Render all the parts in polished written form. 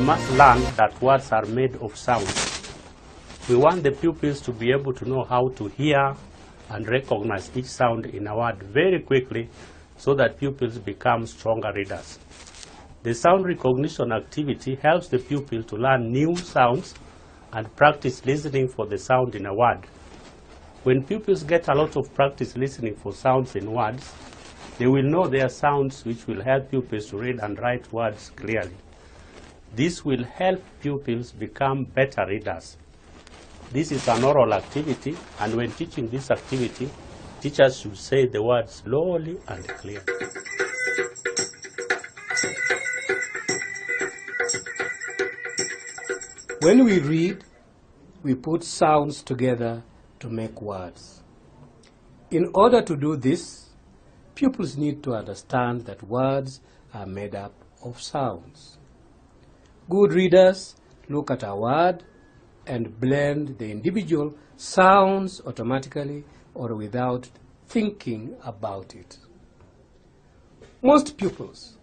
must learn that words are made of sounds. We want the pupils to be able to know how to hear and recognize each sound in a word very quickly so that pupils become stronger readers. The sound recognition activity helps the pupil to learn new sounds and practice listening for the sound in a word. When pupils get a lot of practice listening for sounds in words, they will know their sounds, which will help pupils to read and write words clearly. This will help pupils become better readers. This is an oral activity, and when teaching this activity, teachers should say the words slowly and clearly. When we read, we put sounds together to make words. In order to do this, pupils need to understand that words are made up of sounds. Good readers look at a word and blend the individual sounds automatically or without thinking about it. Most pupils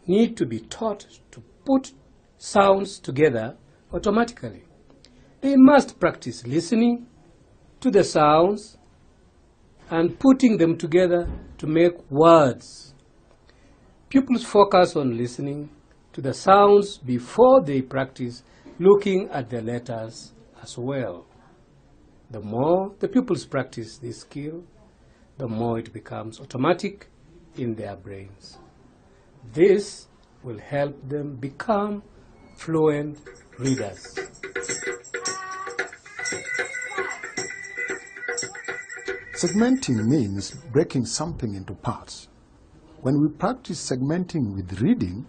need to be taught to put sounds together automatically. They must practice listening to the sounds and putting them together to make words. Pupils focus on listening to the sounds before they practice looking at the letters as well. The more the pupils practice this skill, the more it becomes automatic in their brains. This will help them become fluent readers. Segmenting means breaking something into parts. When we practice segmenting with reading,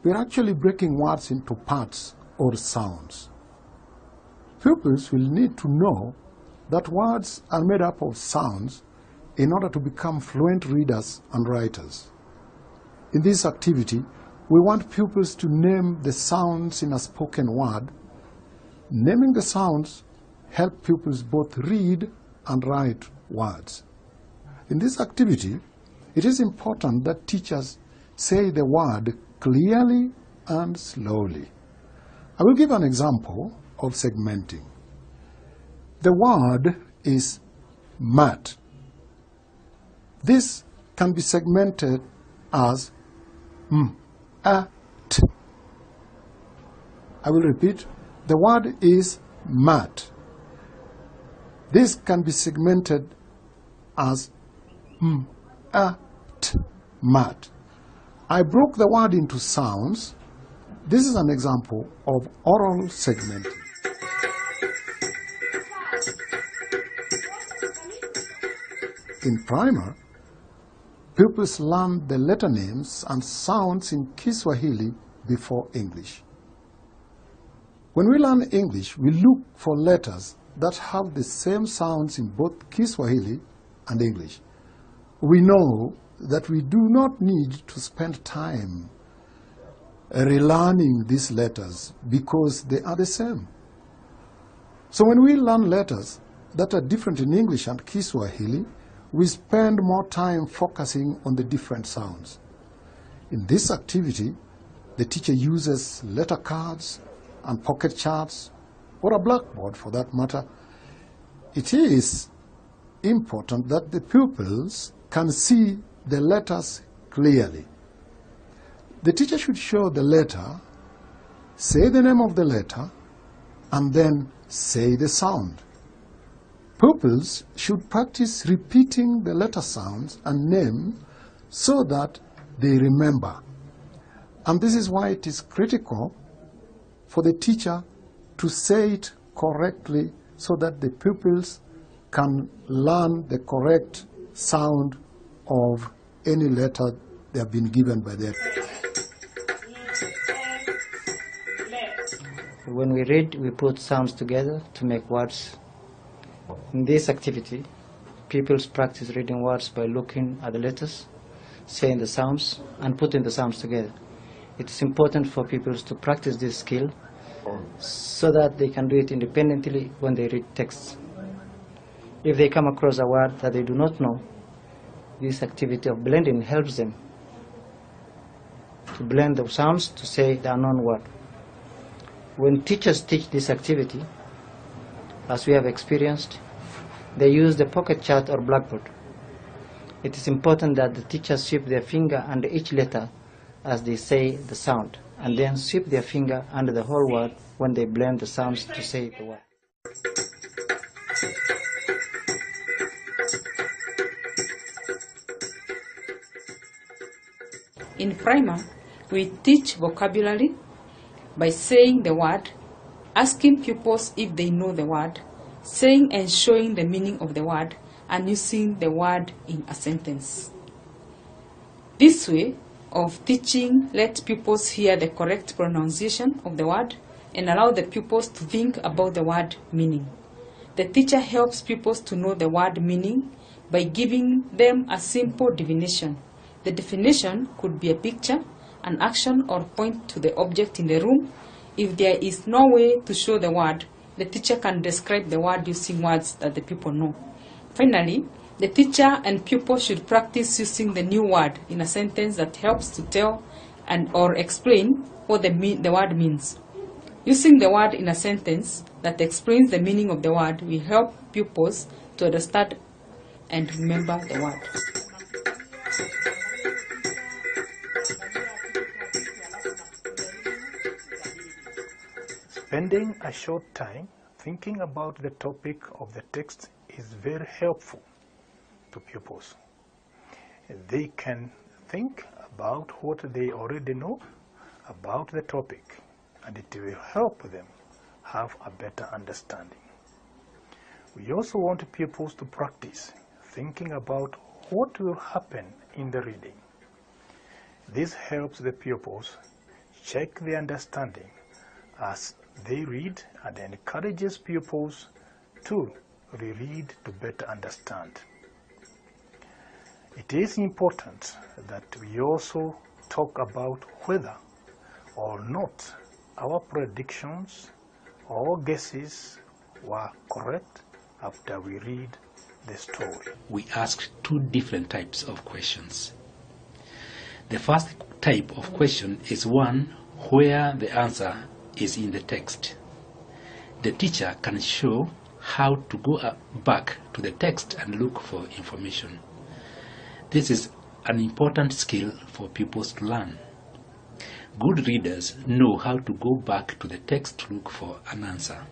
we're actually breaking words into parts or sounds. Pupils will need to know that words are made up of sounds in order to become fluent readers and writers. In this activity, we want pupils to name the sounds in a spoken word. Naming the sounds help pupils both read and write words. In this activity, it is important that teachers say the word clearly and slowly. I will give an example of segmenting. The word is mat. This can be segmented as at. I will repeat. The word is mat. This can be segmented as at, mat. I broke the word into sounds. This is an example of oral segmenting. In primer, pupils learn the letter names and sounds in Kiswahili before English. When we learn English, we look for letters that have the same sounds in both Kiswahili and English. We know that we do not need to spend time relearning these letters because they are the same. So when we learn letters that are different in English and Kiswahili, we spend more time focusing on the different sounds. In this activity, the teacher uses letter cards and pocket charts, or a blackboard for that matter. It is important that the pupils can see the letters clearly. The teacher should show the letter, say the name of the letter, and then say the sound. Pupils should practice repeating the letter sounds and name so that they remember. And this is why it is critical for the teacher to say it correctly so that the pupils can learn the correct sound of any letter they have been given by their teacher. When we read, we put sounds together to make words. In this activity, pupils practice reading words by looking at the letters, saying the sounds, and putting the sounds together. It is important for pupils to practice this skill so that they can do it independently when they read texts. If they come across a word that they do not know, this activity of blending helps them to blend the sounds to say the unknown word. When teachers teach this activity, as we have experienced, they use the pocket chart or blackboard. It is important that the teachers sweep their finger under each letter as they say the sound, and then sweep their finger under the whole word when they blend the sounds to say the word. In primer, we teach vocabulary by saying the word, asking pupils if they know the word, saying and showing the meaning of the word, and using the word in a sentence. This way of teaching lets pupils hear the correct pronunciation of the word and allow the pupils to think about the word meaning. The teacher helps pupils to know the word meaning by giving them a simple definition. The definition could be a picture, an action, or point to the object in the room. If there is no way to show the word, the teacher can describe the word using words that the pupil know. Finally, the teacher and pupil should practice using the new word in a sentence that helps to tell and or explain what the word means. Using the word in a sentence that explains the meaning of the word will help pupils to understand and remember the word. Spending a short time thinking about the topic of the text is very helpful to pupils. They can think about what they already know about the topic, and it will help them have a better understanding. We also want pupils to practice thinking about what will happen in the reading. This helps the pupils check their understanding as they read and encourages pupils to reread to better understand. It is important that we also talk about whether or not our predictions or guesses were correct after we read the story. We ask two different types of questions. The first type of question is one where the answer is in the text. The teacher can show how to go back to the text and look for information. This is an important skill for pupils to learn. Good readers know how to go back to the text to look for an answer.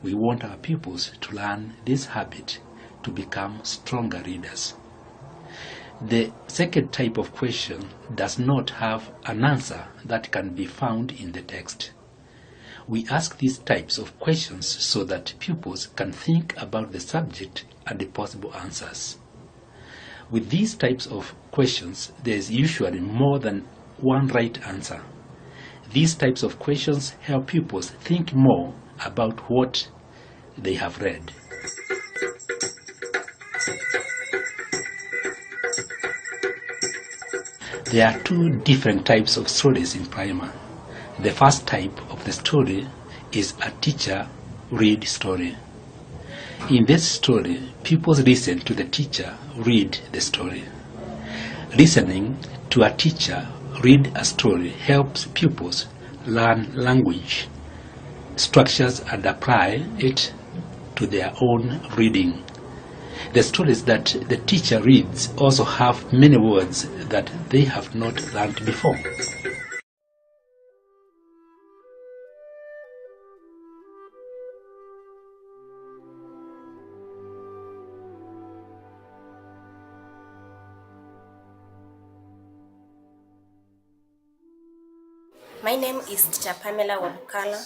We want our pupils to learn this habit to become stronger readers. The second type of question does not have an answer that can be found in the text. We ask these types of questions so that pupils can think about the subject and the possible answers. With these types of questions, there is usually more than one right answer. These types of questions help pupils think more about what they have read. There are two different types of stories in primer. The first type of the story is a teacher read story. In this story, pupils listen to the teacher read the story. Listening to a teacher read a story helps pupils learn language, structures, and apply it to their own reading. The stories that the teacher reads also have many words that they have not learned before. My name is Teacher Pamela Wabukala.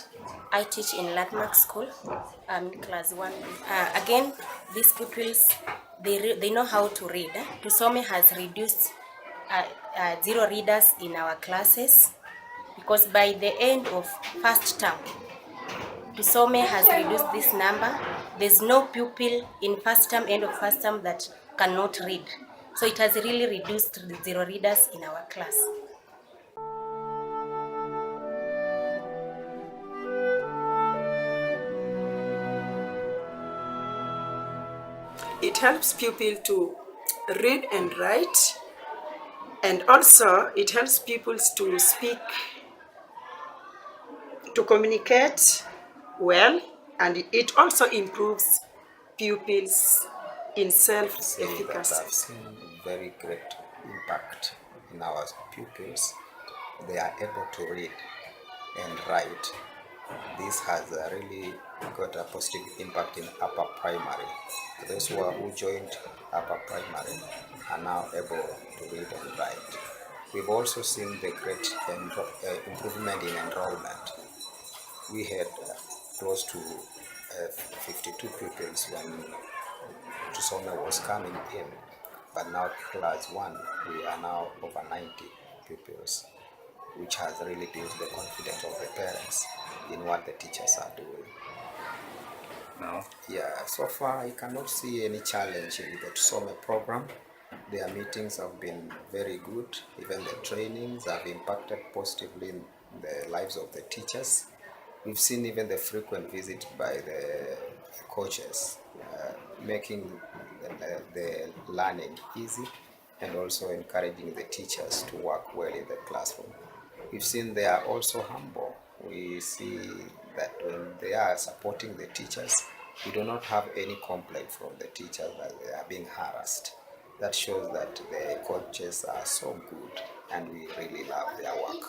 I teach in Landmark School. I'm in class 1. Again, these pupils, they know how to read. Tusome has reduced 0 readers in our classes because by the end of first term, Tusome has reduced this number. There's no pupil in first term, end of first term that cannot read. So it has really reduced the 0 readers in our class. It helps people to read and write, and also it helps people to speak to communicate well, and it also improves pupils in self-efficacy. I've seen very great impact in our pupils. They are able to read and write. This has really got a positive impact in upper primary. Those who joined upper primary are now able to read and write. We've also seen the great improvement in enrollment. We had close to 52 pupils when Tusome was coming in, but now class 1, we are now over 90 pupils, which has really built the confidence of the parents in what the teachers are doing. Now? Yeah, so far I cannot see any challenge with the Tusome program. Their meetings have been very good. Even the trainings have impacted positively in the lives of the teachers. We've seen even the frequent visit by the coaches, making the learning easy and also encouraging the teachers to work well in the classroom. We've seen they are also humble. We see that when they are supporting the teachers, we do not have any complaint from the teachers that they are being harassed. That shows that the coaches are so good and we really love their work.